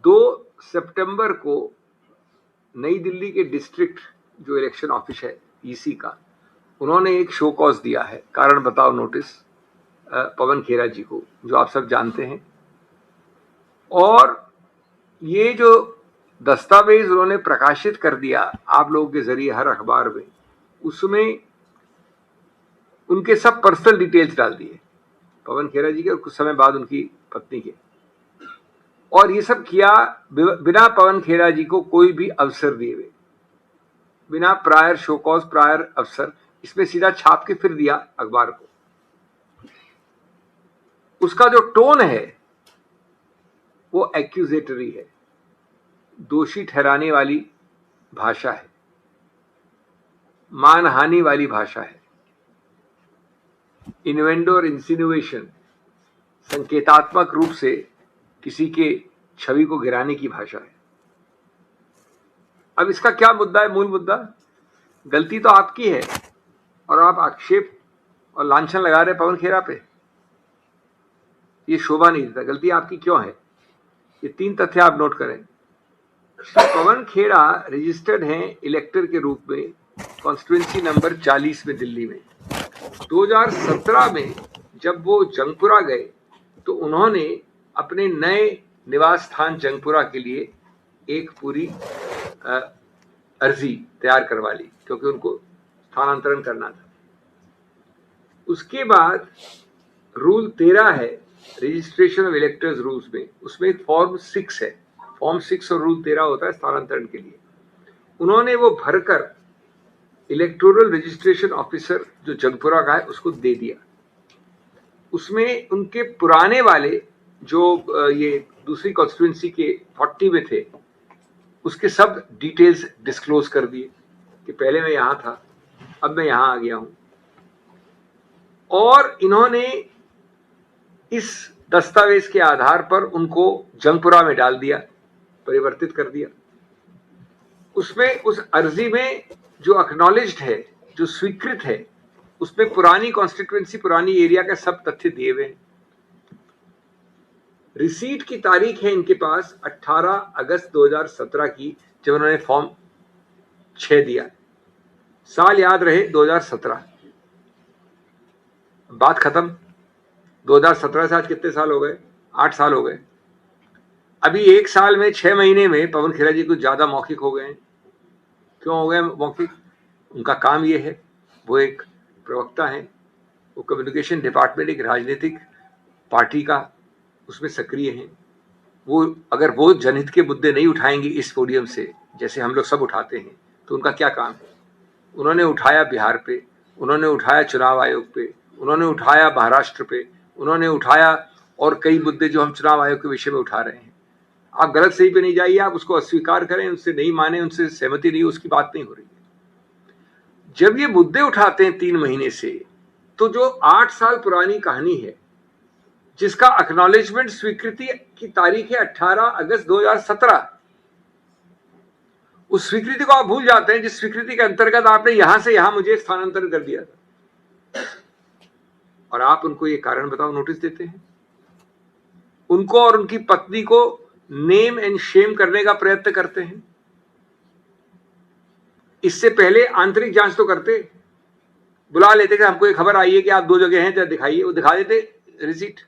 2 सितंबर को नई दिल्ली के डिस्ट्रिक्ट जो इलेक्शन ऑफिस है ईसी का, उन्होंने एक शो कॉज दिया है, कारण बताओ नोटिस, पवन खेरा जी को, जो आप सब जानते हैं। और ये जो दस्तावेज उन्होंने प्रकाशित कर दिया आप लोगों के जरिए हर अखबार में, उसमें उनके सब पर्सनल डिटेल्स डाल दिए, पवन खेरा जी के और कुछ समय बाद उनकी पत्नी के। और ये सब किया बिना पवन खेरा जी को कोई भी अवसर दिए हुए, बिना प्रायर शो कॉज, प्रायर अवसर, इसमें सीधा छाप के फिर दिया अखबार को। उसका जो टोन है वो एक्यूजेटरी है, दोषी ठहराने वाली भाषा है, मानहानि वाली भाषा है, इन्वेंडो और इंसिनुएशन, संकेतात्मक रूप से किसी के छवि को गिराने की भाषा है। अब इसका क्या मुद्दा है? मूल मुद्दा, गलती तो आपकी है और आप आक्षेप और लांछन लगा रहे पवन खेरा पे, ये शोभा नहीं देता। गलती आपकी क्यों है? ये 3 तथ्य आप नोट करें। पवन खेरा रजिस्टर्ड हैं इलेक्टर के रूप में कॉन्स्टिट्यूएंसी नंबर 40 में दिल्ली में। 2017 में जब वो जंगपुरा गए तो उन्होंने अपने नए निवास स्थान जंगपुरा के लिए एक पूरी अर्जी तैयार करवा ली, क्योंकि उनको स्थानांतरण करना था। उसके बाद रूल 13 है रजिस्ट्रेशन ऑफ इलेक्टर्स रूल्स में, उसमें फॉर्म 6 है। फॉर्म 6 और रूल 13 होता है स्थानांतरण के लिए। उन्होंने वो भरकर इलेक्टोरल रजिस्ट्रेशन ऑफिसर जो जंगपुरा का है उसको दे दिया। उसमें उनके पुराने वाले जो ये दूसरी कॉन्स्टिट्यूएंसी के 40 में थे, उसके सब डिटेल्स डिस्क्लोज कर दिए कि पहले मैं यहां था, अब मैं यहां आ गया हूं। और इन्होंने इस दस्तावेज के आधार पर उनको जंगपुरा में डाल दिया, परिवर्तित कर दिया। उसमें उस अर्जी में जो एक्नॉलेज्ड है, जो स्वीकृत है, उसमें पुरानी कॉन्स्टिट्यूएंसी, पुरानी एरिया का सब तथ्य दिए हुए हैं। रिसीट की तारीख है इनके पास 18 अगस्त 2017 की, जब उन्होंने फॉर्म 6 दिया। साल याद रहे 2017। बात खत्म। 2017 से आज कितने साल हो गए? 8 साल हो गए। अभी 1 साल में 6 महीने में पवन खेरा जी कुछ ज्यादा मौखिक हो गए हैं। क्यों हो गए मौखिक? उनका काम ये है, वो एक प्रवक्ता है, वो कम्युनिकेशन डिपार्टमेंट एक राजनीतिक पार्टी का उसमें सक्रिय हैं। वो अगर वो जनहित के मुद्दे नहीं उठाएंगे इस पोडियम से, जैसे हम लोग सब उठाते हैं, तो उनका क्या काम है? उन्होंने उठाया बिहार पे, उन्होंने उठाया चुनाव आयोग पे, उन्होंने उठाया महाराष्ट्र पे, उन्होंने उठाया और कई मुद्दे जो हम चुनाव आयोग के विषय में उठा रहे हैं। आप गलत सही पे नहीं जाइए, आप उसको अस्वीकार करें, उनसे नहीं माने, उनसे सहमति नहीं, उसकी बात नहीं हो रही है। जब ये मुद्दे उठाते हैं 3 महीने से, तो जो 8 साल पुरानी कहानी है, जिसका एक्नॉलेजमेंट, स्वीकृति की तारीख है 18 अगस्त 2017, उस स्वीकृति को आप भूल जाते हैं, जिस स्वीकृति के अंतर्गत आपने यहां से यहां मुझे स्थानांतरण कर दिया था, और आप उनको ये कारण बताओ नोटिस देते हैं। उनको और उनकी पत्नी को नेम एंड शेम करने का प्रयत्न करते हैं। इससे पहले आंतरिक जांच तो करते, बुला लेते कि हमको एक खबर आई है कि आप 2 जगह हैं, दिखाइए, वो दिखा देते रिसीट।